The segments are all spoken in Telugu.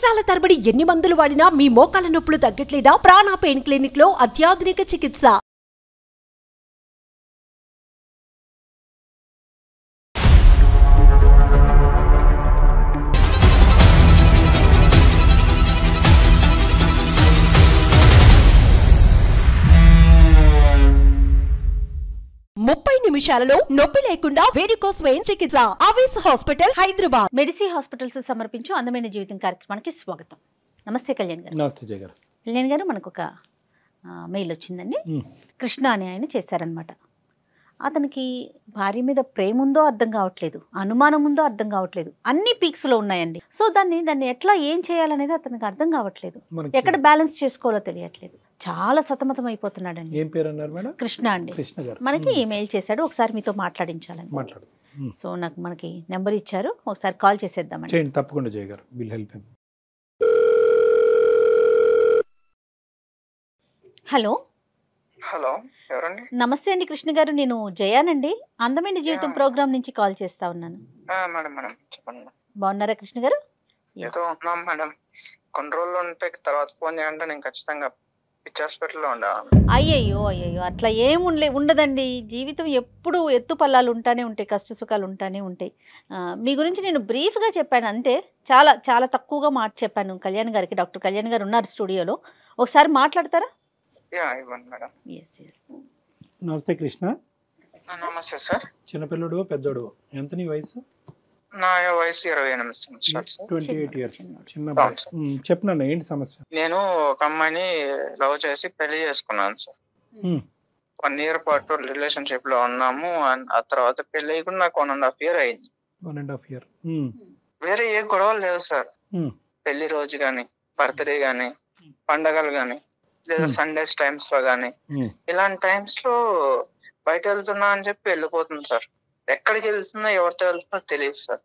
సంవత్సరాల తరబడి ఎన్ని మందులు వాడినా మీ మోకాల నొప్పులు తగ్గట్లేదా? ప్రాణ పెయిన్ క్లినిక్ లో అత్యాధునిక చికిత్స. ముప్పై నిమిషాలలో నొప్పి లేకుండా వేడికోస్ వెయిన్ చికిత్స. ఆవేశ హాస్పిటల్, హైదరాబాద్. మెడిసి హాస్పిటల్స్ సమర్పించు అందమైన జీవితం కార్యక్రమానికి స్వాగతం. నమస్తే కళ్యాణ్ గారు. నమస్తే జయ గారు. కళ్యాణ్ గారు, మనకు ఒక మెయిల్ వచ్చిందండి. కృష్ణ అనే ఆయన చేశారనమాట. అతనికి భార్య మీద ప్రేమ ఉందో అర్థం కావట్లేదు, అనుమానం ఉందో అర్థం కావట్లేదు, అన్ని పీక్స్ లో ఉన్నాయండి. సో దాన్ని ఎట్లా ఏం చేయాలనేది అతనికి అర్థం కావట్లేదు, ఎక్కడ బ్యాలెన్స్ చేసుకోవాలో తెలియట్లేదు, చాలా సతమతం అయిపోతున్నాడండి. ఏం పేరు అన్నారు మేడం? కృష్ణ అండి. కృష్ణ గారు మనకి ఈమెయిల్ చేశాడు, ఒకసారి మీతో మాట్లాడించాలని. సో మనకి నెంబర్ ఇచ్చారు, ఒకసారి కాల్ చేసేద్దామండి. చేయండి తప్పకుండా జయ గారు. Will help him. Hello. Hello, ఎవరండి? నమస్తే అండి కృష్ణ గారు, నేను జయానండి, అందమైన జీవితం ప్రోగ్రామ్ నుంచి కాల్ చేస్తా ఉన్నాను. మేడం మేడం చెప్పండి. బాగున్నారా కృష్ణ గారు? ఏదో ఉన్నాం మేడం, కొన్ని రోజులు ఉంటే తర్వాత ఫోన్ చేయాలంటే నేను ఖచ్చితంగా పిచ్చి హాస్పిటల్లో ఉండాలి. అయ్యయ్యో అయ్యయ్యో, అట్లా ఏం ఉండదండి. జీవితం ఎప్పుడు ఎత్తు పల్లాలు ఉంటానే ఉంటాయి, కష్ట సుఖాలు ఉంటానే ఉంటాయి. మీ గురించి నేను బ్రీఫ్గా చెప్పాను అంతే, చాలా చాలా తక్కువగా మాట చెప్పాను కళ్యాణ్ గారికి. డాక్టర్ కళ్యాణ్ గారు ఉన్నారు స్టూడియోలో, ఒకసారి మాట్లాడతారా? ఇవ్వండి మేడం. నమస్తే కృష్ణ. నమస్తే సార్. చిన్నపిల్లడు పెద్దోడు ఎంత నీ వయసు? నా వయసు 28 సంవత్సరాలు సార్. 28 years. చిన్న చెప్పినా ఏంటి సమస్య? నేను ఒక అమ్మాయిని లవ్ చేసి పెళ్లి చేసుకున్నాను సార్. 1 year పాటు రిలేషన్షిప్ లో ఉన్నాము. ఆ తర్వాత పెళ్లి అయ్యి కూడా నాకు 1.5 year అయింది. 1.5 year. వేరే ఏ గొడవలు లేవు సార్. పెళ్లి రోజు గాని, బర్త్డే గాని, పండగలు గాని, లేదా సండేస్ టైమ్స్ లో గానీ, ఇలాంటి టైమ్స్ లో బయట వెళ్తున్నా అని చెప్పి వెళ్ళిపోతుంది సార్. ఎక్కడికి వెళ్తున్నా, ఎవరితో వెళ్తున్నా తెలియదు సార్.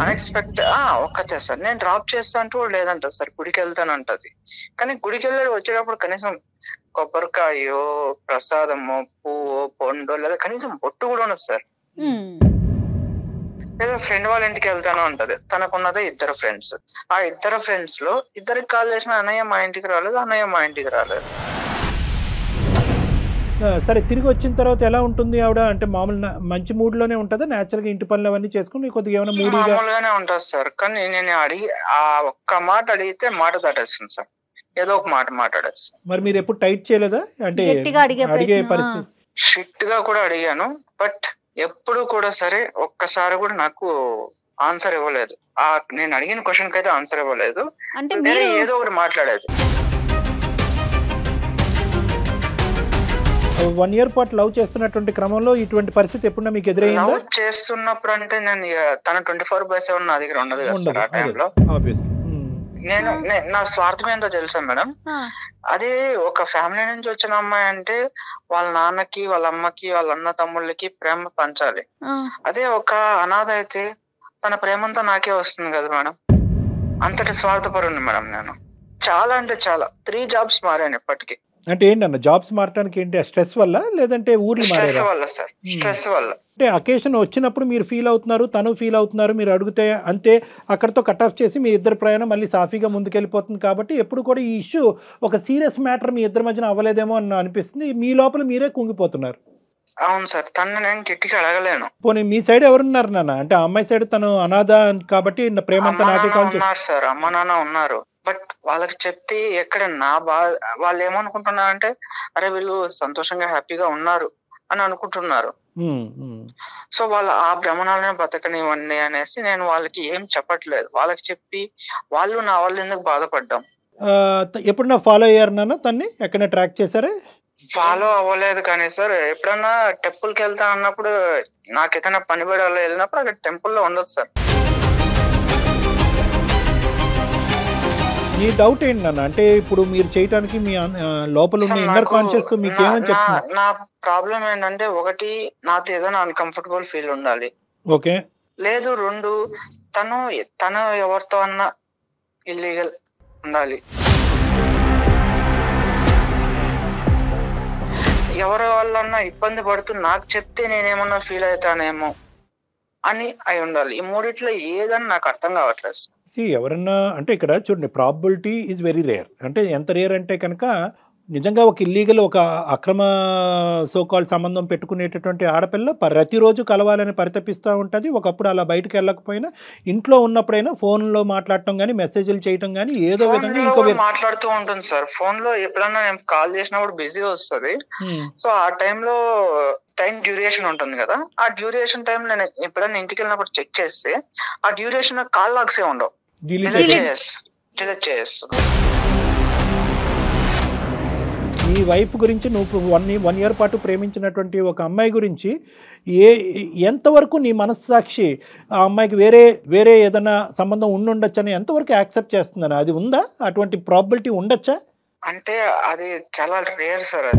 అన్ఎక్స్పెక్టెడ్. ఒక్కతే సార్. నేను డ్రాప్ చేస్తా అంటూ లేదంట సార్, గుడికి వెళ్తానంటది. కానీ గుడికి వెళ్ళి వచ్చేటప్పుడు కనీసం కొబ్బరికాయో, ప్రసాదమో, పువ్వో, పండో, లేదా కనీసం బొట్టు కూడా ఉండదు సార్. లేదా ఫ్రెండ్ వాళ్ళ ఇంటికి వెళ్తాను అంటది. తనకున్నదే 2 ఫ్రెండ్స్. ఆ 2 ఫ్రెండ్స్ లో 2కి కాల్ చేసిన అన్నయ్య మా ఇంటికి రాలేదు, అన్నయ్య మా ఇంటికి రాలేదు. సరే, తిరిగి వచ్చిన తర్వాత ఎలా ఉంటుంది ఆవిడ? అంటే మామూలు మంచి మూడ్ లోనే ఉంటుందా? నేచురల్ గా ఇంటి పనులు అవన్నీ చేసుకుని కొద్దిగా ఏమైనా మామూలుగానే ఉంటుంది సార్. కానీ నేను ఆ ఒక్క మాట అడిగితే మాట దాటేస్తుంది సార్, ఏదో ఒక మాట మాట్లాడేస్తుంది. మరి మీరు ఎప్పుడు టైట్ చేయలేదా? అంటే అడిగే పరిస్థితి? స్ట్రిక్ట్ గా కూడా అడిగాను, బట్ ఎప్పుడు కూడా సరే ఒక్కసారి కూడా నాకు ఆన్సర్ ఇవ్వలేదు. నేను అడిగిన క్వశ్చన్ కి అయితే ఆన్సర్ ఇవ్వలేదు, అంటే ఏదో ఒకటి మాట్లాడేది. 1 year పాటు లవ్ చేస్తున్నటువంటి క్రమంలో ఇటువంటి పరిస్థితి ఎప్పుడన్నా మీకు ఎదురైందా? లవ్ చేస్తున్నప్పుడు అంటే నేను తన 24/7 నా దగ్గర ఉండదు కదా సార్. ఆ టైంలో నేను నా స్వార్థం ఏంటో తెలుసా మేడం? అదే ఒక ఫ్యామిలీ నుంచి వచ్చిన అమ్మాయి అంటే వాళ్ళ నాన్నకి, వాళ్ళ అమ్మకి, వాళ్ళ అన్న తమ్ముళ్ళకి ప్రేమ పంచాలి. అదే ఒక అనాథ అయితే తన ప్రేమంతా నాకే వస్తుంది కదా మేడం. అంతటి స్వార్థపరుని మేడం నేను. చాలా అంటే చాలా 3 jobs మారాను ఇప్పటికి. అంటే ఏంటన్న జాబ్స్ మారడానికి ఏంటి? స్ట్రెస్ వల్ల, లేదంటే ఊర్లు స్ట్రెస్ వల్ల సార్. స్ట్రెస్ వల్ల. అంటే అకేషన్ వచ్చినప్పుడు మీరు ఫీల్ అవుతున్నారు, తను ఫీల్ అవుతున్నారు, మీరు అడిగితే అంతే అక్కడతో కట్ ఆఫ్ చేసి మీ ఇద్దరు ప్రయాణం మళ్ళీ సాఫీగా ముందుకెళ్ళిపోతుంది. కాబట్టి ఎప్పుడు కూడా ఈ ఇష్యూ ఒక సీరియస్ మ్యాటర్ మీ ఇద్దరి మధ్యన అవ్వలేదేమో అని అనిపిస్తుంది. మీ లోపల మీరే కుంగిపోతున్నారు. అవును సార్, తను నేను గట్టిగా అడగలేను. పోనీ మీ సైడ్ ఎవరున్నారు నాన్న? అంటే అమ్మాయి సైడ్ తను అనాథ కాబట్టి ప్రేమంతా నాకే కాల్ ఉన్నారు సార్. అమ్మ నాన్న ఉన్నారు, బట్ వాళ్ళకి చెప్తే ఎక్కడ నా వాళ్ళు ఏమనుకుంటున్నారంటే అరే వీళ్ళు సంతోషంగా హ్యాపీగా ఉన్నారు అని అనుకుంటున్నారు. సో వాళ్ళ ఆ భ్రమణాలనే బతకనివ్వండి అనేసి నేను వాళ్ళకి ఏం చెప్పట్లేదు. వాళ్ళకి చెప్పి వాళ్ళు నా వాళ్ళు ఎందుకు బాధపడ్డాం. ఎప్పుడన్నా ఫాలో అయ్యారు నాన్న తన్ని? ఎక్కడైనా ట్రాక్ చేశారా? ఫాలో అవ్వలేదు కానీ సార్, ఎప్పుడన్నా టెంపుల్ కి వెళ్తా అన్నప్పుడు, నాకు ఏదైనా పని పడాలో వెళ్ళినప్పుడు అక్కడ టెంపుల్లో ఉండదు సార్. ఈ డౌట్ ఏంటి నాన్న? అంటే ఇప్పుడు మీరు చేయడానికి మీ లోపల ఉన్న ఇన్నర్ కాన్షియస్ మీకు ఏమని చెప్తున్నారు? నా ప్రాబ్లం ఏంటంటే, ఒకటి నాతో ఏదైనా అన్కంఫర్టబుల్ ఫీల్ ఉండాలి. ఓకే. లేదు 2 తను ఎవరితో అన్నా ఇల్లీగల్ ఉండాలి. ఎవరి వల్లన్నా ఇబ్బంది పడుతూ నాకు చెప్తే నేనేమన్నా ఫీల్ అవుతానేమో అని అయి ఉండాలి. ఈ మూడిట్లో ఏదని నాకు అర్థం కావట్లేదు. ఎవరన్నా అంటే ఇక్కడ చూడండి, ప్రాబబిలిటీ ఈజ్ వెరీ రేర్. అంటే ఎంత రేర్ అంటే కనుక నిజంగా ఒక ఇల్లీగల్, ఒక అక్రమ సోకాల్ సంబంధం పెట్టుకునేటటువంటి ఆడపిల్ల ప్రతిరోజు కలవాలని పరితపిస్తూ ఉంటుంది. ఒకప్పుడు అలా బయటకు వెళ్ళకపోయినా ఇంట్లో ఉన్నప్పుడైనా ఫోన్లో మాట్లాడటం కానీ, మెసేజ్లు చేయటం కానీ, ఏదో విధంగా ఇంకో మాట్లాడుతూ ఉంటుంది సార్. ఫోన్ లో ఎప్పుడన్నా నేను కాల్ చేసినప్పుడు బిజీ వస్తుంది. సో ఆ టైంలో టైం డ్యూరేషన్ ఉంటుంది కదా, ఆ డ్యూరేషన్ టైం నేను ఎప్పుడైనా ఇంటికి వెళ్ళినప్పుడు చెక్ చేస్తే ఆ డ్యూరేషన్ కాల్ లాగ్సే ఉండవు, డిలీట్ చేస్తాను. ఈ వైఫ్ గురించి నువ్వు వన్ ఇయర్ పాటు ప్రేమించినటువంటి ఒక అమ్మాయి గురించి ఎంతవరకు నీ మనస్సాక్షి ఆ అమ్మాయికి వేరే ఏదైనా సంబంధం ఉండుండొచ్చని ఎంతవరకు యాక్సెప్ట్ చేస్తుందని? అది ఉందా? అటువంటి ప్రాబిలిటీ ఉండొచ్చా? అంటే అది చాలా రేర్ సార్.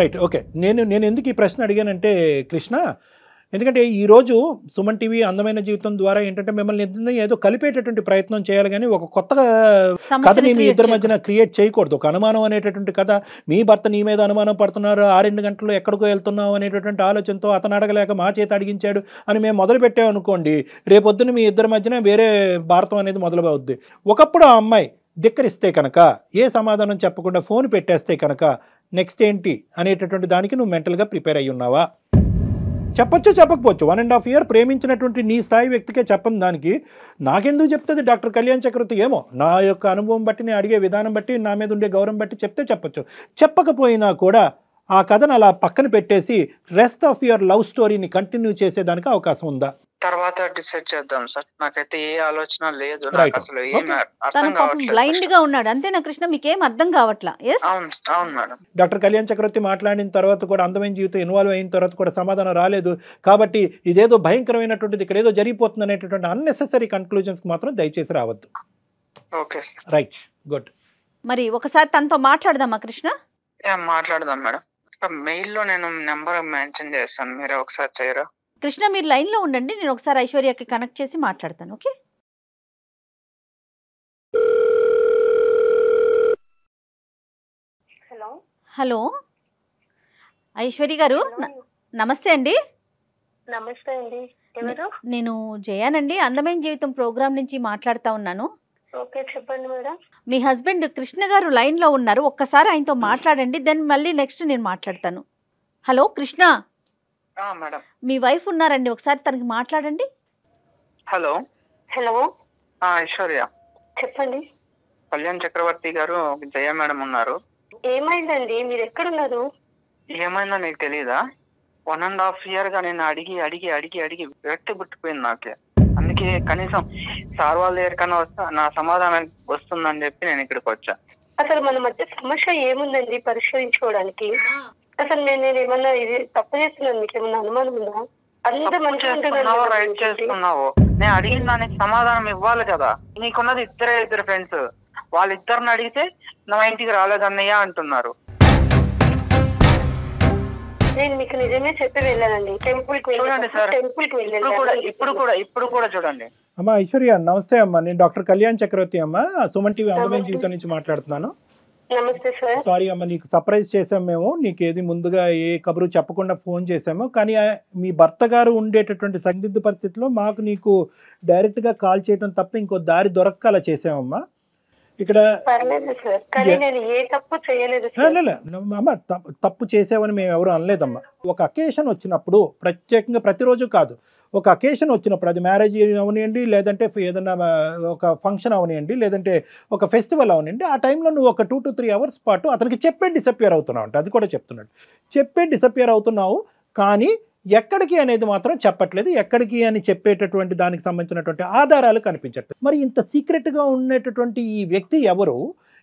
Right, okay. నేను ఎందుకు ఈ ప్రశ్న అడిగానంటే కృష్ణ, ఎందుకంటే ఈరోజు సుమన్ టీవీ అందమైన జీవితం ద్వారా ఏంటంటే మిమ్మల్ని ఏదో కలిపేటటువంటి ప్రయత్నం చేయాలి, కానీ ఒక కొత్త కథని మీ ఇద్దరి మధ్యన క్రియేట్ చేయకూడదు. ఒక అనుమానం అనేటటువంటి కథ, మీ భర్త నీ మీద అనుమానం పడుతున్నారు, 6 గంటల్లో ఎక్కడికో వెళ్తున్నావు అనేటటువంటి ఆలోచనతో అతను అడగలేక మా చేత అడిగించాడు అని మేము మొదలు పెట్టామనుకోండి, రేపొద్దున మీ ఇద్దరి మధ్యన వేరే భారతం అనేది మొదలవుద్ది. ఒకప్పుడు ఆ అమ్మాయి ధిక్కరిస్తే కనుక, ఏ సమాధానం చెప్పకుండా ఫోన్ పెట్టేస్తే కనుక నెక్స్ట్ ఏంటి అనేటటువంటి దానికి నువ్వు మెంటల్గా ప్రిపేర్ అయ్యి ఉన్నావా? చెప్పొచ్చు, చెప్పకపోవచ్చు. 1.5 year ప్రేమించినటువంటి నీ స్థాయి వ్యక్తికే చెప్పని దానికి నాకెందుకు చెప్తుంది డాక్టర్ కళ్యాణ్ చక్రవర్తి? ఏమో నా యొక్క అనుభవం బట్టి, నేను అడిగే విధానం బట్టి, నా మీద ఉండే గౌరవం బట్టి చెప్తే చెప్పొచ్చు. చెప్పకపోయినా కూడా ఆ కథను అలా పక్కన పెట్టేసి రెస్ట్ ఆఫ్ యువర్ లవ్ స్టోరీని కంటిన్యూ చేసేదానికి అవకాశం ఉందా? తర్వాత డిసైడ్ చేద్దాం సార్. నాకైతే ఏ ఆలోచన లేదు, నాకు అసలు ఏం అర్థం కావట్లేదు. బ్లైండ్ గా ఉన్నాడు అంతేనా కృష్ణ? మీకేం అర్థం కావట్లా? అవును మేడం. డాక్టర్ కళ్యాణ్ చక్రవర్తి మాట్లాడిన తర్వాత కూడా, అందమైన జీవితం ఇన్వాల్వ్ అయిన తర్వాత కూడా సమాధానం రాలేదు కాబట్టి ఇదేదో భయంకరమైనటువంటిది, ఇక్కడ ఏదో జరిగిపోతుంది అనేటటువంటి అన్నెసెసరీ కన్క్లూజన్స్ మాత్రం దయచేసి రావద్దు. Okay right, good. మరి ఒకసారి తనతో మాట్లాడదామా కృష్ణ? మాట్లాడదాం మేడం. మెయిల్ లో నేను నెంబర్ మెన్షన్ చేస్తాను, మీరు ఒకసారి చేయరా? కృష్ణ మీరు లైన్ లో ఉండండి, నేను ఒకసారి ఐశ్వర్యకి కనెక్ట్ చేసి మాట్లాడతాను. ఓకే. హలో ఐశ్వర్య గారు, నమస్తే అండి. నమస్తే అండి. ఎవరు? నేను జయానండి, అందమైన జీవితం ప్రోగ్రామ్ నుంచి మాట్లాడుతా ఉన్నాను. ఓకే, చెప్పండి మేడం. మీ హస్బెండ్ కృష్ణ గారు లైన్ లో ఉన్నారు, ఒక్కసారి ఆయనతో మాట్లాడండి, దెన్ మళ్ళీ నెక్స్ట్ నేను మాట్లాడతాను. హలో కృష్ణ, మేడం మీ వైఫ్ ఉన్నారండి, ఒకసారి తనకి మాట్లాడండి. హలో. హలో ఐశ్వర్య చెప్పండి. కళ్యాణ్ చక్రవర్తి గారు, జయ మేడం ఉన్నారు. ఏమైందండి? మీరు ఎక్కడున్నారు? ఏమైందో నీకు తెలీదా? 1.5 year గా నేను అడిగి అడిగి అడిగి అడిగి వ్యక్తి పుట్టిపోయింది నాకే. అందుకే కనీసం సార్ వాళ్ళ దగ్గరికన్నా వస్తా, నా సమాధానం వస్తుందని చెప్పి నేను ఇక్కడికి వచ్చా. అసలు మన మధ్య సమస్య ఏముందండి పరిష్కరించుకోవడానికి? అసలు నేను ఏమన్నా ఇది తప్పు చేస్తున్నాను, మీకు ఏమన్నా అనుమానం ఉందా? అందరూ మంచిగా రైట్ చేస్తున్నావు. నేను అడిగిన దానికి సమాధానం ఇవ్వాలి కదా. నీకున్నది ఇద్దరు ఫ్రెండ్స్, వాళ్ళిద్దరిని అడిగితే నా ఇంటికి రాలేదన్నయ్య అంటున్నారు. నేను మీకు నిజమే చెప్పి వెళ్ళానండి, టెంపుల్ కి చూడండి సార్. ఇప్పుడు కూడా చూడండి. అమ్మా ఐశ్వర్య, నమస్తే అమ్మా. నేను డాక్టర్ కళ్యాణ్ చక్రవర్తి అమ్మా, సుమన్ టీవీ అందమైన జీవితం నుంచి మాట్లాడుతున్నాను. నమస్తే సార్. సారీ అమ్మ, నీకు సర్ప్రైజ్ చేసాం మేము. నీకు ఏది ముందుగా ఏ కబురు చెప్పకుండా ఫోన్ చేసాము, కానీ మీ భర్త గారు ఉండేటటువంటి సందిగ్ధ పరిస్థితిలో మాకు నీకు డైరెక్ట్గా కాల్ చేయడం తప్ప ఇంకో దారి దొరక్క అలా చేసామమ్మా. ఇక్కడ అమ్మ తప్పు చేసావని మేము ఎవరు అనలేదమ్మా. ఒక అకేషన్ వచ్చినప్పుడు, ప్రత్యేకంగా ప్రతిరోజు కాదు, ఒక అకేషన్ వచ్చినప్పుడు, అది మ్యారేజ్ అవనివ్వండి, లేదంటే ఏదైనా ఒక ఫంక్షన్ అవనివ్వండి, లేదంటే ఒక ఫెస్టివల్ అవనివ్వండి, ఆ టైంలో నువ్వు ఒక 2 to 3 hours పాటు అతనికి చెప్పే డిసప్పియర్ అవుతున్నావు అంటే, అది కూడా చెప్తున్నాడు, చెప్పే డిసప్పియర్ అవుతున్నావు, కానీ ఎక్కడికి అనేది మాత్రం చెప్పట్లేదు. ఎక్కడికి అని చెప్పేటటువంటి దానికి సంబంధించినటువంటి ఆధారాలు కనిపించట్లేదు. మరి ఇంత సీక్రెట్గా ఉండేటటువంటి ఈ వ్యక్తి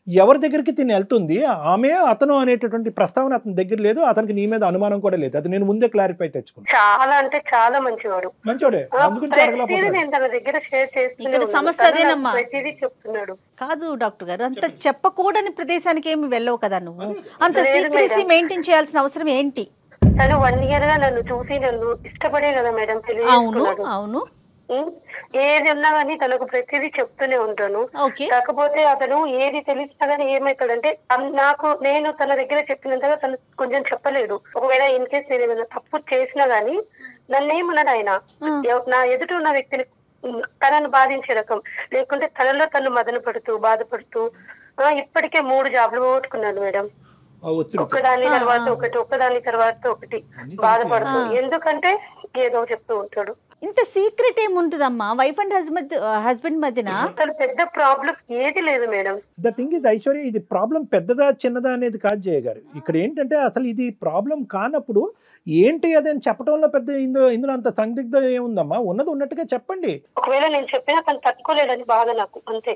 ఎవరి దగ్గరికి తిని వెళ్తుంది? ఆమె అతను అనేటటువంటి ప్రస్తావన అతని దగ్గర లేదు, అతనికి నీ మీద అనుమానం కూడా లేదు. అది నేను ముందే క్లారిఫై తెచ్చుకున్నాను. చాలా అంటే చాలా మంచివాడు, మంచోడే. చెప్తున్నాడు కాదు డాక్టర్ గారు, అంత చెప్పకూడని ప్రదేశానికి ఏమి వెళ్ళవు కదా నువ్వు, అంత సీక్రెసీ మెయింటైన్ చేయాల్సిన అవసరం ఏంటి? తను 1 year గా నన్ను చూసి నన్ను ఇష్టపడే కదా మేడం పెళ్లి చేసుకున్నాడు. అవును, ఏది ఉన్నా గానీ తనకు ప్రతిదీ చెప్తూనే ఉంటాను. కాకపోతే అతను ఏది తెలిసినా గానీ ఏమైతాడంటే, నేను తన దగ్గర చెప్పినంతగా తను కొంచెం చెప్పలేడు. ఒకవేళ ఇన్ కేస్ నేను ఏమైనా తప్పు చేసినా గానీ నన్నేమన్నాడు ఆయన, నా ఎదుట ఉన్న వ్యక్తిని తనను బాధించే రకం, లేకుంటే తనలో తను మదన పడుతూ బాధపడుతూ ఇప్పటికే 3 జాబ్లు పోగొట్టుకున్నాను మేడం. ఒక్కదాని తర్వాత ఒకటి బాధపడుతూ, ఎందుకంటే ఏదో చెప్తూ ఉంటాడు. ఇంత సీక్రెట్ ఏముంటుందమ్మా వైఫ్ అండ్ హస్బెండ్ మధ్యన? అసలు పెద్ద ప్రాబ్లం ఏది లేదు madam. The thing is Aishwarya, ఇది ప్రాబ్లం పెద్దదా చిన్నదా అనేది కాదు జయ గారు. ఇక్కడ ఏంటంటే అసలు ఇది ప్రాబ్లం కానప్పుడు ఏంటి అదని చెప్పడంలో పెద్ద ఇందులో అంత సందిగ్ధం ఏముందమ్మా? ఉన్నది ఉన్నట్టుగా చెప్పండి. ఒకవేళ నేను చెప్పినా తను తట్టుకోలేదని బాధ నాకు, అంతే.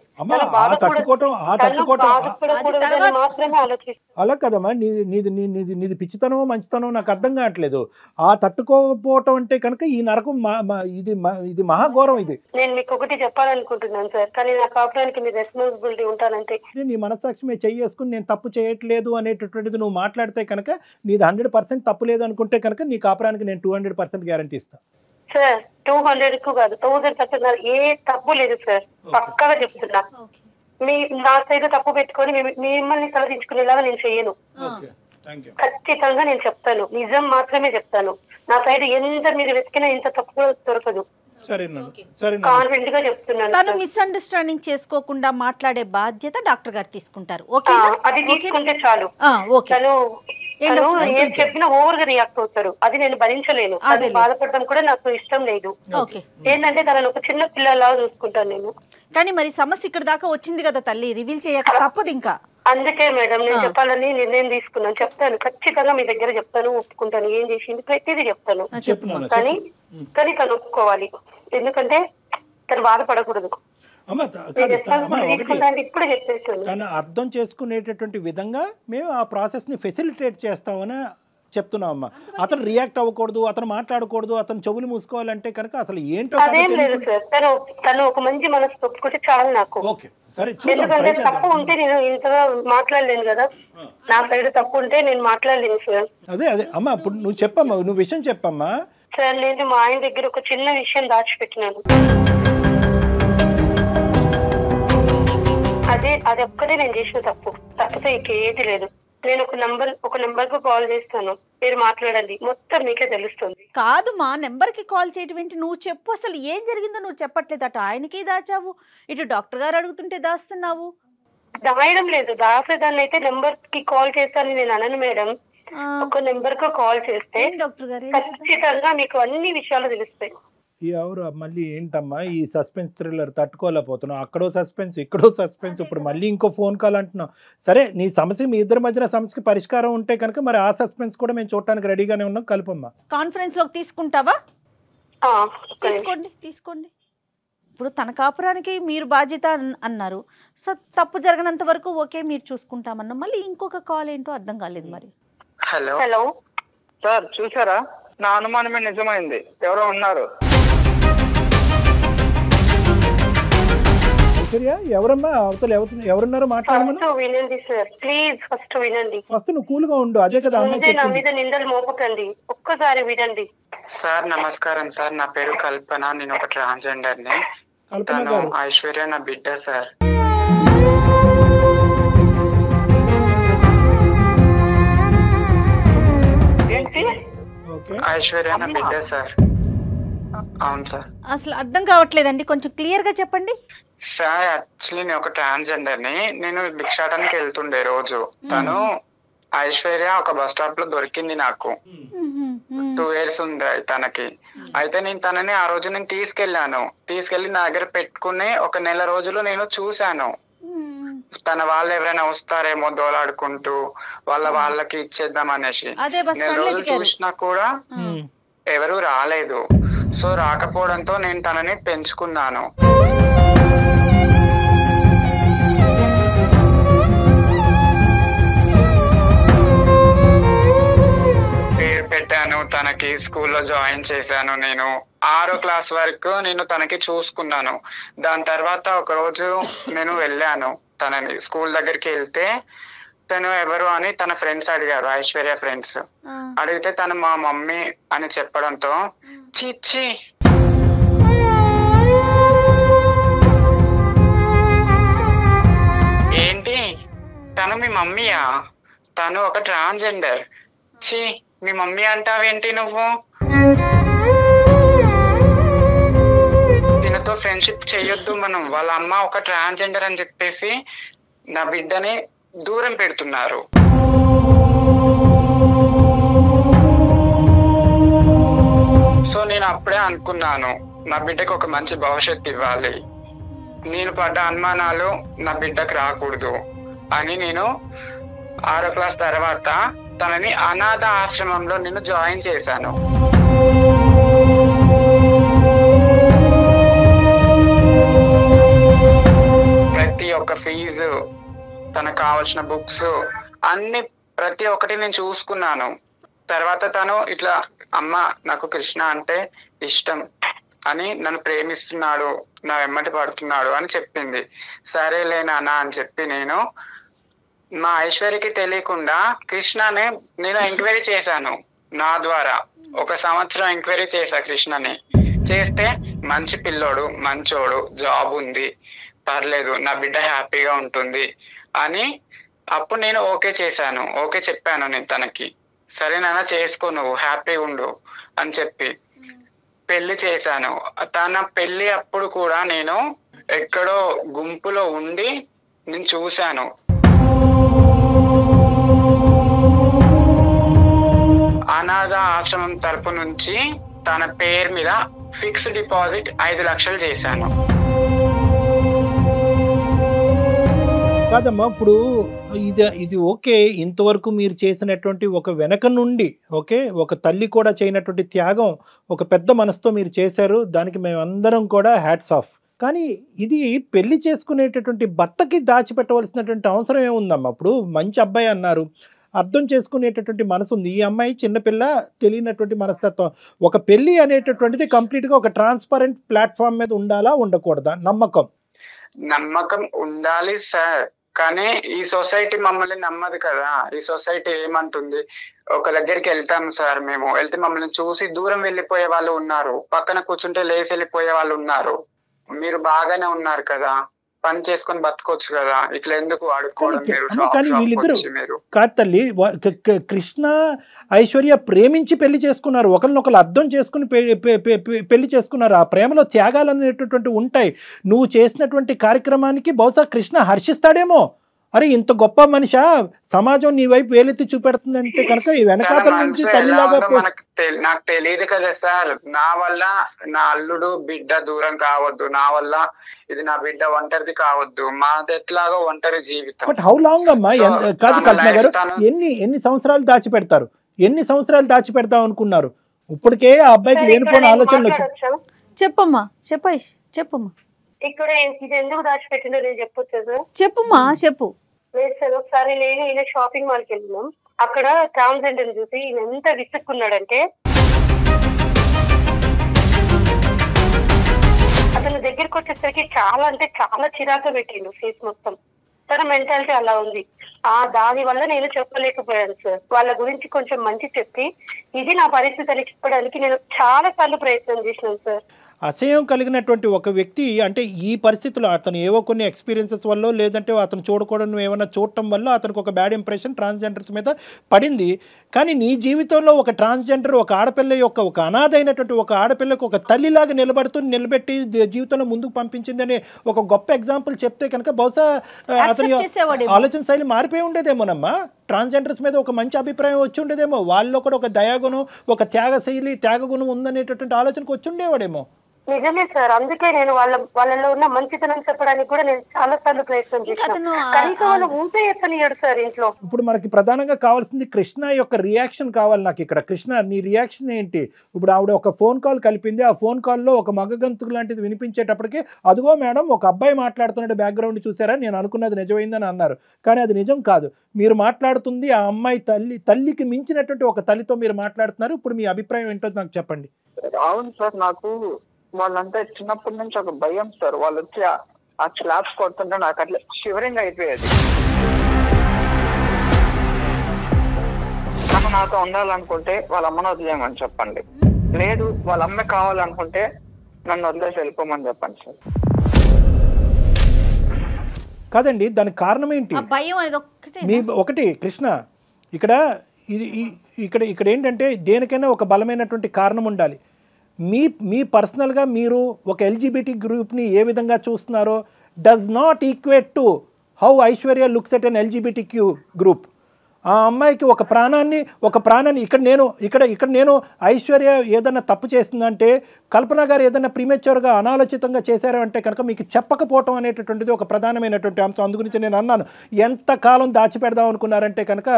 మాత్రమే ఆలోచిస్తాను. అలా కదమ్మా, నీది పిచ్చితనమో మంచితనమో నాకు అర్థం కావట్లేదు. ఆ తట్టుకోకపోవటం అంటే కనుక ఈ నరకం ఇది మహాఘోరం. ఇది నేను మీకు ఒకటి చెప్పాలనుకుంటున్నాను సార్, కానీ నా కాపురానికి మీ రెస్పాన్సిబిలిటీ ఉంటానంటే. నీ మనస్సాక్షి మీద చేసుకుని నేను తప్పు చేయట్లేదు అనేటటువంటిది నువ్వు మాట్లాడితే కనుక నీది 100% తప్పు లేదు అనుకుంటే కనుక నీ కాపురానికి నేను 200% గ్యారంటీ ఇస్తాను సార్. 200 కాదు, 1000% ఏ తప్పు లేదు సార్, పక్కాగా చెప్తున్నా. నా సైడ్ తప్పు పెట్టుకొని మిమ్మల్ని తలదించుకునేలాగా నేను చెయ్యను. ఖచ్చితంగా నేను చెప్తాను, నిజం మాత్రమే చెప్తాను. నా సైడ్ ఎంత మీరు వెతికినా ఇంత తప్పు దొరకదు. కాన్ఫిడెంట్ గా చెప్తున్నాను. తను మిస్అండర్స్టాండింగ్ చేసుకోకుండా మాట్లాడే బాధ్యత డాక్టర్ గారు తీసుకుంటారు. అది తీసుకుంటే చాలు. తను ఏం చెప్పినా ఓవర్ గా రియాక్ట్ అవుతారు, అది నేను భరించలేను. అది బాధపడడం కూడా నాకు ఇష్టం లేదు. ఏంటంటే తనను ఒక చిన్న పిల్లలాగా చూసుకుంటాను నేను. కానీ మరి సమస్య ఇక్కడ దాకా వచ్చింది కదా తల్లి, రివీల్ చేయక తప్పదు. ఇంకా అందుకే మేడం నేను చెప్పాలని నిర్ణయం తీసుకున్నాను. చెప్తాను, ఖచ్చితంగా మీ దగ్గర చెప్తాను, ఒప్పుకుంటాను. ఏం చేసింది ప్రతిదీ చెప్తాను. కానీ తను ఒప్పుకోవాలి, ఎందుకంటే తను బాధపడకూడదు. ఇప్పుడు తను అర్థం చేసుకునేటటువంటి విధంగా మేము ఆ ప్రాసెస్ ని ఫెసిలిటేట్ చేస్తామని చెప్తున్నాం అమ్మా. అతను రియాక్ట్ అవ్వకూడదు, అతను మాట్లాడకూడదు, అతను చెవులు మూసుకోవాలంటే కనుక అసలు ఏంటో అదేం లేదు సార్. తను ఒక మంచి మనసు ఒప్పుకుంటే చాలు నాకు. ఎందుకంటే తప్పు ఉంటే నేను ఇంతగా మాట్లాడలేను కదా, నా సైడ్ తప్పు ఉంటే నేను మాట్లాడలేను సార్. అదే అమ్మా, ఇప్పుడు నువ్వు చెప్పమ్మా, నువ్వు విషయం చెప్పమ్మా. సార్ నేను మా ఆయన దగ్గర ఒక చిన్న విషయం దాచిపెట్టినాను. అది ఒక్కటే నేను చేసిన తప్పితే ఇంకేది లేదు. నేను ఒక నెంబర్ కు కాల్ చేస్తాను, మీరు మాట్లాడండి, మొత్తం మీకే తెలుస్తుంది. కాదు మా నెంబర్ కి కాల్ చేయటం ఏంటి? నువ్వు చెప్పు, అసలు ఏం జరిగిందో నువ్వు చెప్పట్లేదు. అటు ఆయనకి దాచావు, ఇటు డాక్టర్ గారు అడుగుతుంటే దాస్తున్నావు. దాయడం లేదు, దాసేదాన్ని అయితే నెంబర్ కి కాల్ చేస్తానని నేను అనను మేడం. ఒక నెంబర్ కు కాల్ చేస్తే డాక్టర్ గారు ఖచ్చితంగా మీకు అన్ని విషయాలు తెలుస్తాయి. ఎవరు మళ్ళీ ఏంటమ్మా ఈ సస్పెన్స్ థ్రిల్లర్ తట్టుకోలేకపోతున్నావు? అక్కడో సస్పెన్స్, ఇక్కడో సస్పెన్స్, ఇప్పుడు మళ్ళీ ఇంకో ఫోన్ కాల్ అంటున్నావు. సరే, నీ సమస్య మీ ఇద్దరి మధ్యన సమస్యకి పరిష్కారం ఉంటే కనుక మరి ఆ సస్పెన్స్ కూడా మేము చూడటానికి రెడీగానే ఉన్నాం. కలుపమ్మా. కాన్ఫరెన్స్ లోకి తీసుకుంటావా? తీసుకోండి. ఇప్పుడు తన కాపురానికి మీరు బాధ్యత అన్నారు. సో తప్పు జరగనంత వరకు ఓకే మీరు చూసుకుంటామన్నా, మళ్ళీ ఇంకొక కాల్ ఏంటో అర్థం కాలేదు. మరి హలో సార్, చూసారా? నా అనుమానమే నిజమైంది. ఎవరో ఉన్నారు. ఎవరమ్మా అవతల ఎవరున్నారో మాట్లాడమని వినండి సార్, ప్లీజ్ ఫస్ట్ వినండి. ఫస్ట్ నువ్వు కూల్ గా ఉండు. అదే కదా నా మీద నిందలు మోపకండి, ఒక్కసారి వినండి. సార్ నమస్కారం సార్, నా పేరు కల్పన, నేను ఒక ట్రాన్స్జెండర్ ని. తను ఐశ్వర్య నా బిడ్డ సార్. ఐశ్వర్య నా బిడ్డ సార్. అవును సార్. అసలు అర్థం కావట్లేదండి, కొంచెం క్లియర్ గా చెప్పండి సార్. యాక్చువల్లీ నేను ఒక ట్రాన్స్జెండర్ ని, నేను భిక్షాటనకి వెళ్తుండే రోజు. తను ఐశ్వర్య ఒక బస్ స్టాప్ లో దొరికింది నాకు. 2 years ఉంది తనకి. అయితే నేను తనని ఆ రోజు నేను తీసుకెళ్లి నా దగ్గర పెట్టుకుని 1 నెల రోజులు నేను చూశాను. తన వాళ్ళు ఎవరైనా వస్తారేమో దోలాడుకుంటూ వాళ్ళకి ఇచ్చేద్దాం అనేసి. నేను రోజు చూసినా కూడా ఎవరు రాలేదు. సో రాకపోవడంతో నేను తనని పెంచుకున్నాను. పేరు పెట్టాను తనకి, స్కూల్లో జాయిన్ చేశాను. నేను 6వ క్లాస్ వరకు నేను తనకి చూసుకున్నాను. దాని తర్వాత ఒక రోజు నేను వెళ్ళాను తనని స్కూల్ దగ్గరికి. వెళ్తే తను ఎవరు అని తన ఫ్రెండ్స్ అడిగారు, ఐశ్వర్య ఫ్రెండ్స్. అడిగితే తను మా మమ్మీ అని చెప్పడంతో చిచ్చి ఏంటి తను మీ మమ్మీయా? తను ఒక ట్రాన్స్జెండర్. ఛీ, మీ మమ్మీ అంటావేంటి నువ్వు? ఫ్రెండ్షిప్ చేయొద్దు మనం, వాళ్ళ అమ్మ ఒక ట్రాన్స్జెండర్ అని చెప్పేసి నా బిడ్డని దూరం పెడుతున్నారు. సో నేను అప్పుడే అనుకున్నాను, నా బిడ్డకు ఒక మంచి భవిష్యత్తు ఇవ్వాలి, నేను పడ్డ అనుమానాలు నా బిడ్డకు రాకూడదు అని నేను 6వ క్లాస్ తర్వాత తనని అనాథ ఆశ్రమంలో నేను జాయిన్ చేశాను. ప్రతి ఒక్క ఫీజు, తనకు కావాల్సిన బుక్స్ అన్ని ప్రతి ఒక్కటి నేను చూసుకున్నాను. తర్వాత తను ఇట్లా, అమ్మ నాకు కృష్ణ అంటే ఇష్టం అని, నన్ను ప్రేమిస్తున్నాడు, నా వెమ్మటి పడుతున్నాడు అని చెప్పింది. సరేలే నాన్న అని చెప్పి నేను మా ఐశ్వర్యకి తెలియకుండా కృష్ణని నేను ఎంక్వైరీ చేశాను. నా ద్వారా 1 సంవత్సరం ఎంక్వైరీ చేశా కృష్ణని. చేస్తే మంచి పిల్లోడు, మంచోడు, జాబ్ ఉంది, పర్లేదు, నా బిడ్డ హ్యాపీగా ఉంటుంది అని అప్పుడు నేను ఓకే చేశాను. ఓకే చెప్పాను నేను తనకి, సరే నాన్న చేసుకో, నువ్వు హ్యాపీగా ఉండు అని చెప్పి పెళ్లి చేశాను. తన పెళ్లి అప్పుడు కూడా నేను ఎక్కడో గుంపులో ఉండి నేను చూశాను. అనాథ ఆశ్రమం తరపు నుంచి తన పేరు మీద ఫిక్స్డ్ డిపాజిట్ 5 లక్షలు చేశాను. కాదమ్మా, ఇప్పుడు ఇది ఓకే, ఇంతవరకు మీరు చేసినటువంటి ఒక వెనక నుండి ఓకే, ఒక తల్లి కూడా చేయనటువంటి త్యాగం ఒక పెద్ద మనసుతో మీరు చేశారు, దానికి మేమందరం కూడా హ్యాట్స్ ఆఫ్. కానీ ఇది పెళ్లి చేసుకునేటటువంటి భర్తకి దాచిపెట్టవలసినటువంటి అవసరం ఏముందమ్మా? ఇప్పుడు మంచి అబ్బాయి అన్నారు, అర్థం చేసుకునేటటువంటి మనసు ఉంది, ఈ అమ్మాయి చిన్నపిల్ల, తెలియనటువంటి మనస్తత్వం. ఒక పెళ్లి అనేటటువంటిది కంప్లీట్గా ఒక ట్రాన్స్పరెంట్ ప్లాట్ఫామ్ మీద ఉండాలా, ఉండకూడదా? నమ్మకం ఉండాలి సార్, కానీ ఈ సొసైటీ మమ్మల్ని నమ్మదు కదా. ఈ సొసైటీ ఏమంటుంది, ఒక దగ్గరికి వెళ్తాము సార్, మేము వెళ్తే మమ్మల్ని చూసి దూరం వెళ్ళిపోయే వాళ్ళు ఉన్నారు, పక్కన కూర్చుంటే లేచి వెళ్ళిపోయే వాళ్ళు ఉన్నారు. మీరు బాగానే ఉన్నారు కదా, పని చేసుకొని బతకొచ్చు కదా, ఇట్లా ఎందుకు అడుక్కోవడం మీరు? కాదు తల్లి, కృష్ణ ఐశ్వర్య ప్రేమించి పెళ్లి చేసుకున్నారు, ఒకరినొకరు అర్థం చేసుకుని పెళ్లి చేసుకున్నారు. ఆ ప్రేమలో త్యాగాలు అనేటటువంటి ఉంటాయి. నువ్వు చేసినటువంటి కార్యక్రమానికి బహుశా కృష్ణ హర్షిస్తాడేమో, అరే ఇంత గొప్ప మనిషి, సమాజం నీ వైపు వేలెత్తి చూపెడుతుందంటే కనుక ఈ వెనకాతల నుంచి తల్లిలాగా. నాకు తెలియదు కదా సార్, నా వల్ల నా అల్లుడు బిడ్డ దూరం కావద్దు, నా వల్ల ఇది నా బిడ్డ ఒంటరిది కావద్దు, మాది ఎట్లాగో ఒంటరి జీవితం. బట్ హౌ లాంగ్ అమ్మా? కాదు కల్పన గారు, ఎన్ని సంవత్సరాలు దాచిపెడతారు? ఎన్ని సంవత్సరాలు దాచిపెడతాం అనుకున్నారు? ఇప్పటికే ఆ అబ్బాయికి లేనిపోయిన ఆలోచనలు వచ్చాయి. చెప్పమ్మా, చెప్పమ్మా. ఇక్కడ ఇది ఎందుకు దాచిపెట్టిందో నేను చెప్పొచ్చు? చెప్పుమా, చెప్పు. లేదు సార్, ఒకసారి ఈయన షాపింగ్ మాల్కి వెళ్ళినాం, అక్కడ ట్రాన్స్జెండర్ చూసి ఈయన ఎంత విసుక్కున్నాడంటే, అతను దగ్గరికి వచ్చేసరికి చాలా అంటే చాలా చిరాకు పెట్టిండు ఫేస్ మొత్తం. తన మెంటాలిటీ అలా ఉంది. దాని వల్ల నేను చెప్పలేకపోయాను సార్. వాళ్ళ గురించి కొంచెం మంచి చెప్పి ఇది నా పరిస్థితి అని చెప్పడానికి నేను చాలా సార్లు ప్రయత్నం చేసినాను సార్. అసహ్యం కలిగినటువంటి ఒక వ్యక్తి అంటే ఈ పరిస్థితుల్లో అతను ఏవో కొన్ని ఎక్స్పీరియన్సెస్ వల్ల, లేదంటే అతను చూడకూడదు ఏమైనా చూడటం వల్ల అతనికి ఒక బ్యాడ్ ఇంప్రెషన్ ట్రాన్స్జెండర్స్ మీద పడింది. కానీ నీ జీవితంలో ఒక ట్రాన్స్జెండర్, ఒక ఆడపిల్ల యొక్క, ఒక అనాథ అయినటువంటి ఒక ఆడపిల్లకు ఒక తల్లిలాగా నిలబెట్టి జీవితంలో ముందుకు పంపించిందని ఒక గొప్ప ఎగ్జాంపుల్ చెప్తే కనుక బహుశా అతని ఆలోచన శైలి మారిపోయి ఉండేదేమోనమ్మా. ట్రాన్స్జెండర్స్ మీద ఒక మంచి అభిప్రాయం వచ్చి ఉండేదేమో, వాళ్ళలో కూడా ఒక దయాగుణం, ఒక త్యాగగుణం ఉందనేటటువంటి ఆలోచనకు వచ్చి ఉండేవాడేమో. నిజమే సార్, అందుకే నేను వాళ్ళలో ఉన్న మంచితనం చెప్పడానికి కూడా నేను చాలా సార్లు ప్రయత్నం చేశాను. కనీసం వాళ్ళు ఊపే ఎత్తనియడు సార్ ఇంట్లో. ఇప్పుడు మనకి ప్రధానంగా కావాల్సింది కృష్ణ యొక్క రియాక్షన్ కావాలి నాకు ఇక్కడ. కృష్ణ, నీ రియాక్షన్ ఏంటి? ఇప్పుడు ఆవిడ ఒక ఫోన్ కాల్ కలిపింది, ఆ ఫోన్ కాల్లో ఒక మగగంతుకు లాంటిది వినిపించేటప్పటికి, అదిగో మేడం ఒక అబ్బాయి మాట్లాడుతున్నాడు బ్యాక్గ్రౌండ్ చూసారా, నేను అనుకున్నది నిజమైందని అన్నారు. కానీ అది నిజం కాదు. మీరు మాట్లాడుతుంది ఆ అమ్మాయి తల్లికి మించినటువంటి ఒక తల్లితో మీరు మాట్లాడుతున్నారు. ఇప్పుడు మీ అభిప్రాయం ఏంటో నాకు చెప్పండి. అవును సార్, నాకు వాళ్ళంతా చిన్నప్పటి నుంచి ఒక భయం సార్. వాళ్ళు వచ్చి ఆ క్లాప్స్ కొడుతుంటే నాకు అట్లా షివరింగ్ అయిపోయేది. తను నాతో ఉండాలనుకుంటే వాళ్ళ అమ్మను వదిలేయమని చెప్పండి, లేదు వాళ్ళ అమ్మ కావాలనుకుంటే నన్ను వదిలేసి వెళ్ళిపోమని చెప్పండి సార్. కాదండి, దానికి కారణం ఏంటి? ఒకటి కృష్ణ, ఇక్కడ ఏంటంటే దేనికైనా ఒక బలమైనటువంటి కారణం ఉండాలి. మీ పర్సనల్గా మీరు ఒక ఎల్జీబీటీ గ్రూప్ని ఏ విధంగా చూస్తున్నారో does not equate to how Aishwarya looks at an LGBTQ group. ఆ అమ్మాయికి ఒక ప్రాణాన్ని ఇక్కడ నేను ఐశ్వర్య ఏదైనా తప్పు చేసిందంటే, కల్పన గారు ఏదైనా ప్రీమెచ్యూర్గా అనాలోచితంగా చేశారు అంటే కనుక మీకు చెప్పకపోవటం అనేటటువంటిది ఒక ప్రధానమైనటువంటి అంశం. అందుగురించి నేను అన్నాను, ఎంతకాలం దాచిపెడదాం అనుకున్నారంటే కనుక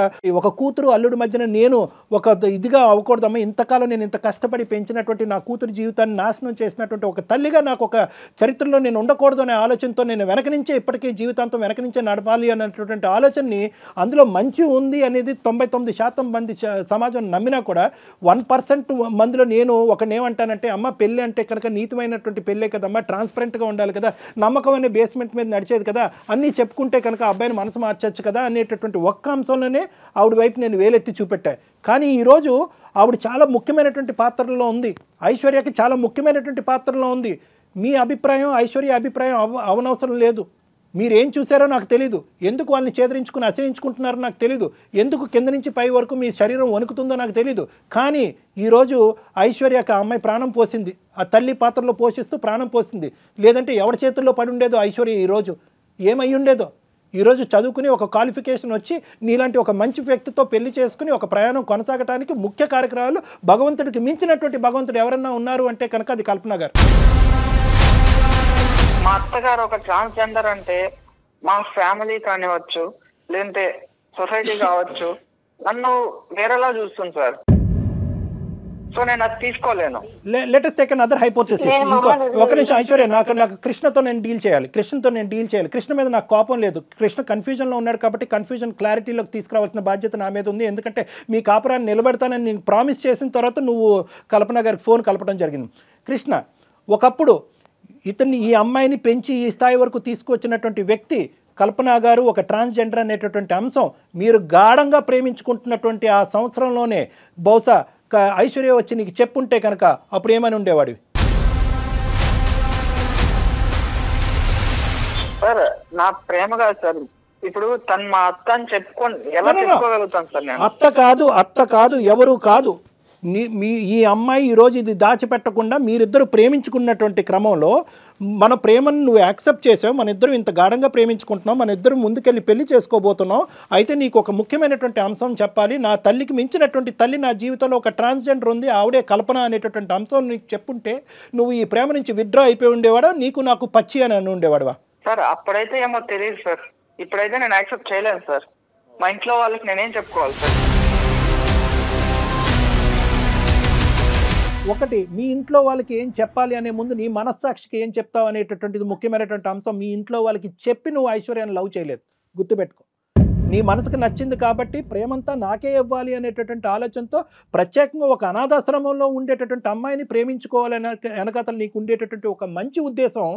ఒక కూతురు అల్లుడి మధ్యన నేను ఒక ఇదిగా అవ్వకూడదమ్మా, ఇంతకాలం నేను ఇంత కష్టపడి పెంచినటువంటి నా కూతురు జీవితాన్ని నాశనం చేసినటువంటి ఒక తల్లిగా నాకు ఒక చరిత్రలో నేను ఉండకూడదు అనే ఆలోచనతో నేను వెనక నుంచే ఇప్పటికీ జీవితాంతం వెనక నుంచే నడపాలి అన్నటువంటి ఆలోచనని, అందులో మంచి ఉంది అనేది 99% మంది సమాజం నమ్మినా కూడా 1% మందిలో నేను ఒకనేమంటానంటే, అమ్మ పెళ్ళి అంటే కనుక నీతిమైనటువంటి పెళ్ళే కదమ్మా, ట్రాన్స్పరెంట్గా ఉండాలి కదా, నమ్మకం అనే బేస్మెంట్ మీద నడిచేది కదా, అన్నీ చెప్పుకుంటే కనుక అబ్బాయిని మనసు మార్చచ్చు కదా అనేటటువంటి ఒక్క అంశంలోనే ఆవిడ వైపు నేను వేలెత్తి చూపెట్టా. కానీ ఈరోజు ఆవిడ చాలా ముఖ్యమైనటువంటి పాత్రలో ఉంది, ఐశ్వర్యకి చాలా ముఖ్యమైనటువంటి పాత్రలో ఉంది. మీ అభిప్రాయం ఐశ్వర్య అభిప్రాయం అవనవసరం లేదు. మీరేం చూసారో నాకు తెలీదు, ఎందుకు వాళ్ళని చేదరించుకుని అసహించుకుంటున్నారో నాకు తెలీదు, ఎందుకు కింద నుంచి పై వరకు మీ శరీరం వణుకుతుందో నాకు తెలీదు. కానీ ఈరోజు ఐశ్వర్యకి ఆ అమ్మాయి ప్రాణం పోసింది, ఆ తల్లి పాత్రలో పోషిస్తూ ప్రాణం పోసింది. లేదంటే ఎవరి చేతుల్లో పడి ఉండేదో ఐశ్వర్య ఈరోజు, ఏమై ఉండేదో. ఈరోజు చదువుకుని ఒక క్వాలిఫికేషన్ వచ్చి నీలాంటి ఒక మంచి వ్యక్తితో పెళ్లి చేసుకుని ఒక ప్రయాణం కొనసాగటానికి ముఖ్య కార్యక్రమాలు భగవంతుడికి మించినటువంటి భగవంతుడు ఎవరన్నా ఉన్నారు అంటే కనుక అది కల్పన గారు. మా అత్తగారు ఒక ట్రాన్స్జెండర్ అంటే మా ఫ్యామిలీ కానివచ్చు, లేదంటే సొసైటీ కావచ్చు, నన్ను వేరేలా చూస్తుంది సార్. సో నేను అది తీసుకోలేను. Let us take another hypothesis. ఇంకో ఒక నిమిషం ఐశ్వర్య, నాకు కృష్ణతో నేను డీల్ చేయాలి, కృష్ణ మీద నాకు కోపం లేదు. కృష్ణ కన్ఫ్యూజన్లో ఉన్నాడు కాబట్టి కన్ఫ్యూజన్ క్లారిటీలోకి తీసుకురావాల్సిన బాధ్యత నా మీద ఉంది. ఎందుకంటే మీ కాపురాన్ని నిలబెడతానని నేను ప్రామిస్ చేసిన తర్వాత నువ్వు కల్పన గారికి ఫోన్ కలపడం జరిగింది. కృష్ణ, ఒకప్పుడు ఈ అమ్మాయిని పెంచి ఈ స్థాయి వరకు తీసుకొచ్చినటువంటి వ్యక్తి కల్పన గారు ఒక ట్రాన్స్జెండర్ అనేటటువంటి అంశం మీరు గాఢంగా ప్రేమించుకుంటున్నటువంటి ఆ సంవత్సరంలోనే బహుశా ఐశ్వర్య వచ్చి నీకు చెప్పుంటే కనుక అప్పుడు ఏమని ఉండేవాడివి? సార్ నా ప్రేమ కాదు సార్, ఇప్పుడు తను మా అత్త అని చెప్పుకొని ఎలా చెప్పుకోగలుగుతాను సార్ నేను? అత్త కాదు ఎవరు కాదు. ఈ అమ్మాయి ఈరోజు ఇది దాచిపెట్టకుండా మీరిద్దరు ప్రేమించుకున్నటువంటి క్రమంలో మన ప్రేమను నువ్వు యాక్సెప్ట్ చేసావు, మన ఇద్దరు ఇంత గాఢంగా ప్రేమించుకుంటున్నావు, మన ఇద్దరు ముందుకెళ్ళి పెళ్లి చేసుకోబోతున్నావు. అయితే నీకు ఒక ముఖ్యమైనటువంటి అంశం చెప్పాలి, నా తల్లికి మించినటువంటి తల్లి నా జీవితంలో ఒక ట్రాన్స్జెండర్ ఉంది, ఆవిడే కల్పన అనేటటువంటి అంశం నీకు చెప్పుంటే నువ్వు ఈ ప్రేమ నుంచి విత్డ్రా అయిపోయి ఉండేవాడా, నీకు నాకు పచ్చి అని ఉండేవాడువా? సార్ అప్పుడైతే ఏమో తెలియదు సార్, ఇప్పుడైతే నేను యాక్సెప్ట్ చేయలేను సార్. మా ఇంట్లో వాళ్ళకి నేనేం చెప్పుకోవాలి సార్? ఒకటి, మీ ఇంట్లో వాళ్ళకి ఏం చెప్పాలి అనే ముందు నీ మనస్సాక్షికి ఏం చెప్తావు అనేటటువంటిది ముఖ్యమైనటువంటి అంశం. మీ ఇంట్లో వాళ్ళకి చెప్పి నువ్వు ఐశ్వర్యాన్ని లవ్ చేయలేదు, గుర్తుపెట్టుకో. నీ మనసుకు నచ్చింది కాబట్టి ప్రేమంతా నాకే ఇవ్వాలి అనేటటువంటి ఆలోచనతో ప్రత్యేకంగా ఒక అనాథాశ్రమంలో ఉండేటటువంటి అమ్మాయిని ప్రేమించుకోవాలనే వెనకాతలు నీకు ఉండేటటువంటి ఒక మంచి ఉద్దేశం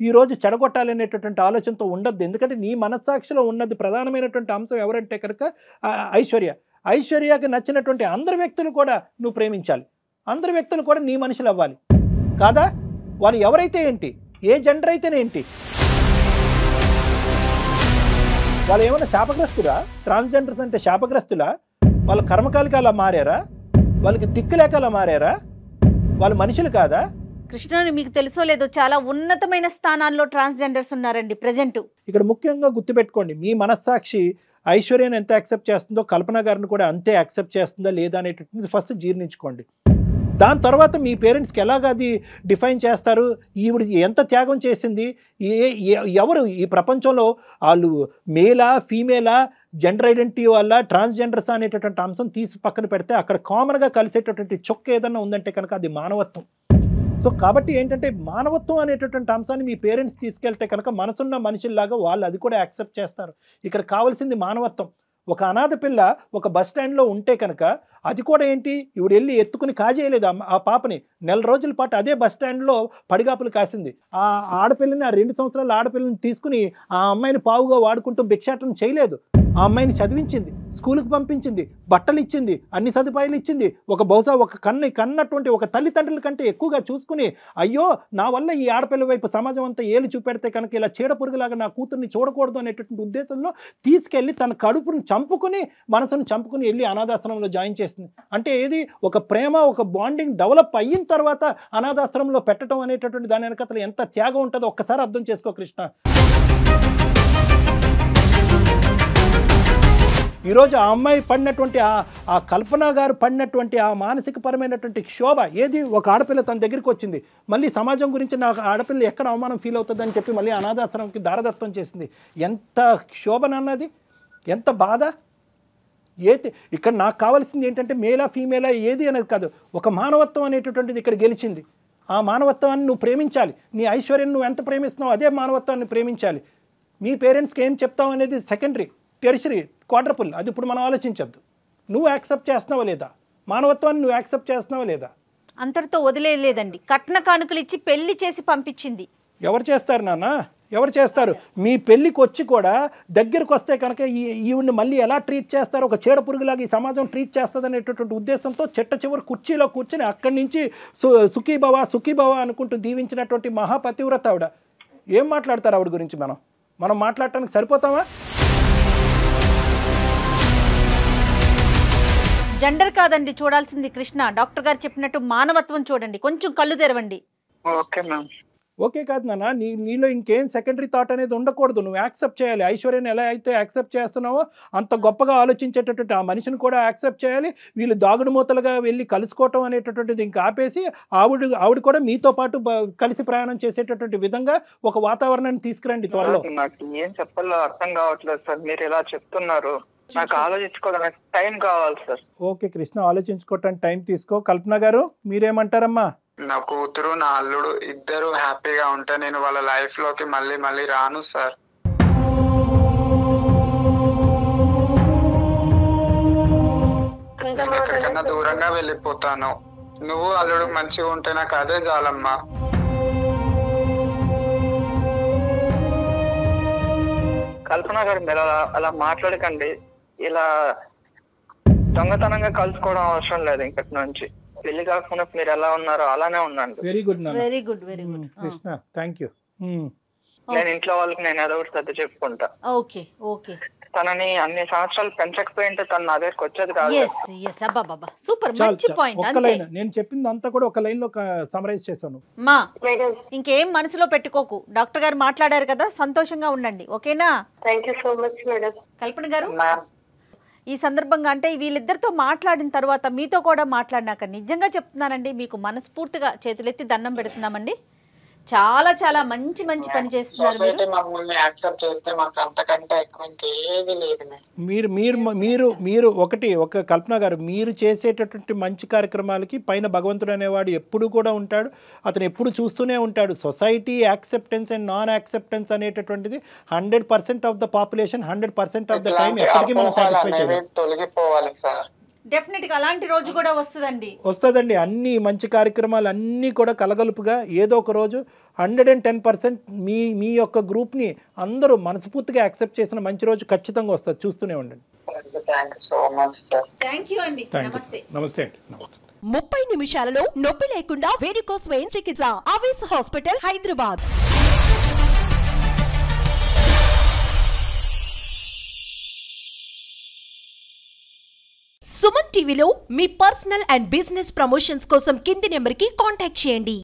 ఈరోజు చెడగొట్టాలి అనేటటువంటి ఆలోచనతో ఉండద్దు. ఎందుకంటే నీ మనస్సాక్షిలో ఉన్నది ప్రధానమైనటువంటి అంశం ఎవరంటే కనుక ఐశ్వర్యకి నచ్చినటువంటి అందరి వ్యక్తులు కూడా నువ్వు ప్రేమించాలి, అందరి వ్యక్తులు కూడా నీ మనుషులు అవ్వాలి కాదా? వాళ్ళు ఎవరైతే ఏంటి, ఏ జెండర్ అయితేనేంటి, వాళ్ళు ఏమైనా శాపగ్రస్తురా? ట్రాన్స్జెండర్స్ అంటే శాపగ్రస్తులా? వాళ్ళ కర్మకాలికి అలా మారారా? వాళ్ళకి దిక్కులేక అలా మారారా? వాళ్ళు మనుషులు కాదా? కృష్ణని మీకు తెలుసో లేదో చాలా ఉన్నతమైన స్థానాల్లో ట్రాన్స్జెండర్స్ ఉన్నారండి ప్రజెంట్. ఇక్కడ ముఖ్యంగా గుర్తుపెట్టుకోండి, మీ మనస్సాక్షి ఐశ్వర్యను ఎంత యాక్సెప్ట్ చేస్తుందో కల్పన గారిని కూడా అంతే యాక్సెప్ట్ చేస్తుందా లేదా అనేటటువంటిది ఫస్ట్ జీర్ణించుకోండి. దాని తర్వాత మీ పేరెంట్స్కి ఎలాగ అది డిఫైన్ చేస్తారు, ఈవిడ ఎంత త్యాగం చేసింది, ఎవరు ఈ ప్రపంచంలో వాళ్ళు మేలా ఫీమేలా, జెండర్ ఐడెంటిటీ వల్ల ట్రాన్స్జెండర్స్ అనేటటువంటి అంశం తీసి పక్కన పెడితే అక్కడ కామన్గా కలిసేటటువంటి చొక్క ఏదన్నా ఉందంటే కనుక అది మానవత్వం. సో కాబట్టి ఏంటంటే మానవత్వం అనేటటువంటి అంశాన్ని మీ పేరెంట్స్ తీసుకెళ్తే కనుక మనసున్న మనుషుల్లాగా వాళ్ళు అది కూడా యాక్సెప్ట్ చేస్తారు. ఇక్కడ కావాల్సింది మానవత్వం. ఒక అనాథ పిల్ల ఒక బస్ స్టాండ్లో ఉంటే కనుక అది కూడా ఏంటి, ఇవిడు వెళ్ళి ఎత్తుకుని కాజేయలేదు ఆ పాపని. నెల రోజుల పాటు అదే బస్ స్టాండ్లో పడిగాపులు కాసింది. ఆ ఆడపిల్లని, ఆ 2 సంవత్సరాల ఆడపిల్లని తీసుకుని ఆ అమ్మాయిని పావుగా వాడుకుంటూ భిక్షాటన చేయలేదు. ఆ అమ్మాయిని చదివించింది, స్కూల్కి పంపించింది, బట్టలు ఇచ్చింది, అన్ని సదుపాయాలు ఇచ్చింది. బహుశా ఒక కన్నటువంటి ఒక తల్లిదండ్రుల కంటే ఎక్కువగా చూసుకుని, అయ్యో నా వల్ల ఈ ఆడపిల్ల వైపు సమాజం అంతా ఏలు చూపెడితే కనుక ఇలా చీడపురుగులాగా నా కూతుర్ని చూడకూడదు అనేటటువంటి ఉద్దేశంలో తీసుకెళ్ళి తన కడుపును చంపుకుని, మనసును చంపుకుని వెళ్ళి అనాథాశ్రమంలో జాయిన్ చేసింది. అంటే ఏది ఒక ప్రేమ, ఒక బాండింగ్ డెవలప్ అయిన తర్వాత అనాథాశ్రమంలో పెట్టడం అనేటటువంటి దాని వెనకతలు ఎంత త్యాగం ఉంటుందో ఒక్కసారి అర్థం చేసుకో కృష్ణ. ఈరోజు ఆ అమ్మాయి పడినటువంటి ఆ కల్పన గారు పడినటువంటి ఆ మానసికపరమైనటువంటి క్షోభ ఏది, ఒక ఆడపిల్ల తన దగ్గరికి వచ్చింది, మళ్ళీ సమాజం గురించి నాకు ఆడపిల్ల ఎక్కడ అవమానం ఫీల్ అవుతుందని చెప్పి మళ్ళీ అనాథాశ్రమంకి దారదత్తం చేసింది. ఎంత క్షోభనన్నది, ఎంత బాధ. ఇక్కడ నాకు కావాల్సింది ఏంటంటే మేలా ఫీమేలా ఏది అనేది కాదు, ఒక మానవత్వం అనేటటువంటిది ఇక్కడ గెలిచింది. ఆ మానవత్వాన్ని నువ్వు ప్రేమించాలి. నీ ఐశ్వర్యం నువ్వు ఎంత ప్రేమిస్తున్నావు అదే మానవత్వాన్ని ప్రేమించాలి. మీ పేరెంట్స్కి ఏం చెప్తావు అనేది సెకండరీ, టెరిషరీ, క్వాడ్రపుల్, అది ఇప్పుడు మనం ఆలోచించద్దు. నువ్వు యాక్సెప్ట్ చేస్తున్నావా లేదా, మానవత్వాన్ని నువ్వు యాక్సెప్ట్ చేస్తున్నావా లేదా? అంతటితో వదిలేదండి, కట్న కానుకలు ఇచ్చి పెళ్లి చేసి పంపించింది. ఎవరు చేస్తారు నాన్న, ఎవరు చేస్తారు? మీ పెళ్ళికి వచ్చి కూడా దగ్గరకు వస్తే కనుక ఈవిడ్ని మళ్ళీ ఎలా ట్రీట్ చేస్తారు, ఒక చీడ పురుగులాగా ఈ సమాజం ట్రీట్ చేస్తుంది అనేటటువంటి ఉద్దేశంతో చెట్ట చివరి కుర్చీలో కూర్చొని అక్కడి నుంచి సుఖీభవ అనుకుంటూ దీవించినటువంటి మహాపతివ్రత ఆవిడ. ఏం మాట్లాడతారు ఆవిడ గురించి? మనం మాట్లాడటానికి సరిపోతామా? జెండర్ కాదండి చూడాల్సింది కృష్ణ, డాక్టర్ గారు చెప్పినట్టు మానవత్వం చూడండి, కొంచెం కళ్ళు తెరవండి. Okay ma'am. ఓకే కాదు నాన్న, నీలో ఇంకేం సెకండరీ థాట్ అనేది ఉండకూడదు. నువ్వు యాక్సెప్ట్ చేయాలి. ఐశ్వర్యాన్ని ఎలా అయితే యాక్సెప్ట్ చేస్తున్నావో అంత గొప్పగా ఆలోచించేటటువంటి ఆ మనిషిని కూడా యాక్సెప్ట్ చేయాలి. వీళ్ళు దాగుడు మూతలుగా వెళ్ళి కలుసుకోవటం అనేటటువంటిది ఇంకా ఆపేసి ఆవిడ కూడా మీతో పాటు కలిసి ప్రయాణం చేసేటటువంటి విధంగా ఒక వాతావరణాన్ని తీసుకురండి త్వరలో. నాకు ఏం చెప్పాలో అర్థం కావట్లేదు సార్, మీరు ఇలా చెప్తున్నారు. నాకు ఆలోచించుకోవడానికి టైం కావాలి సార్. ఓకే కృష్ణ, ఆలోచించుకోవటానికి టైం తీసుకో. కల్పన గారు మీరేమంటారమ్మా? నా కూతురు నా అల్లుడు ఇద్దరు హ్యాపీగా ఉంటే నేను వాళ్ళ లైఫ్ లోకి మళ్ళీ రాను సార్. ఎక్కడికన్నా దూరంగా వెళ్ళిపోతాను. నువ్వు అల్లుడు మంచిగా ఉంటే నాకు అదే చాలమ్మా. కల్పన గారు మీరు అలా మాట్లాడకండి. ఇలా దొంగతనంగా కలుసుకోవడం అవసరం లేదు. ఇంకటి నుంచి పెళ్లి కాకుండా మీరు ఎలా ఉన్నారో అలానే ఉండండి. Very good very good very good Krishna, thank you. నేను ఇంట్లో వాళ్ళకి నేను ఏదో ఒకటి సర్ది చెప్పుకుంటా. Okay okay. తనని అన్ని సంవత్సరాలు పెంచకపోయింటే తను నా దగ్గరకు వచ్చేది కాదు. సూపర్, మంచి పాయింట్. ఒక్క లైన్, నేను చెప్పింది అంతా కూడా ఒక లైన్ లో సమరైజ్ చేశాను. మా ఇంకేం మనసులో పెట్టుకోకు, డాక్టర్ గారు మాట్లాడారు కదా, సంతోషంగా ఉండండి. ఓకేనా? Thank you so much madam. Kalpana గారు, ఈ సందర్భంగా అంటే వీళ్ళిద్దరితో మాట్లాడిన తర్వాత మీతో కూడా మాట్లాడినాక నిజంగా చెప్తున్నానండి, మీకు మనస్ఫూర్తిగా చేతులెత్తి దండం పెడుతున్నామండి. చాలా చాలా మంచి పని చేస్తున్నారు. మీరు ఒక కల్పన గారు, మీరు చేసేటటువంటి మంచి కార్యక్రమాలకి పైన భగవంతుడు అనేవాడు ఎప్పుడు కూడా ఉంటాడు. అతను ఎప్పుడు చూస్తూనే ఉంటాడు. Society acceptance and non acceptance అనేటటువంటిది 100% of the population 100% of the time ఎప్పటికీ మనం సాటిస్ఫై చేయాలి. తొలగిపోవాలి సార్. డెఫినెట్ గా అలాంటి రోజు కూడా వస్తుందండి. అన్ని మంచి కార్యక్రమాలు అన్నీ కూడా కలగలుపుగా ఏదో ఒక రోజు 110% మీ యొక్క గ్రూప్ని అందరూ మనస్ఫూర్తిగా యాక్సెప్ట్ చేసిన మంచి రోజు ఖచ్చితంగా వస్తుంది. చూస్తూనే ఉండండి. నమస్తే అండి. 30 నిమిషాలలో నొప్పి లేకుండా వేడికోస్ వెయిన్ చికిత్స. ఆవేశ హాస్పిటల్, హైదరాబాద్. సుమన్ టీవీలో మీ పర్సనల్ అండ్ బిజినెస్ ప్రమోషన్స్ కోసం కింది నెంబర్కి కాంటాక్ట్ చేయండి.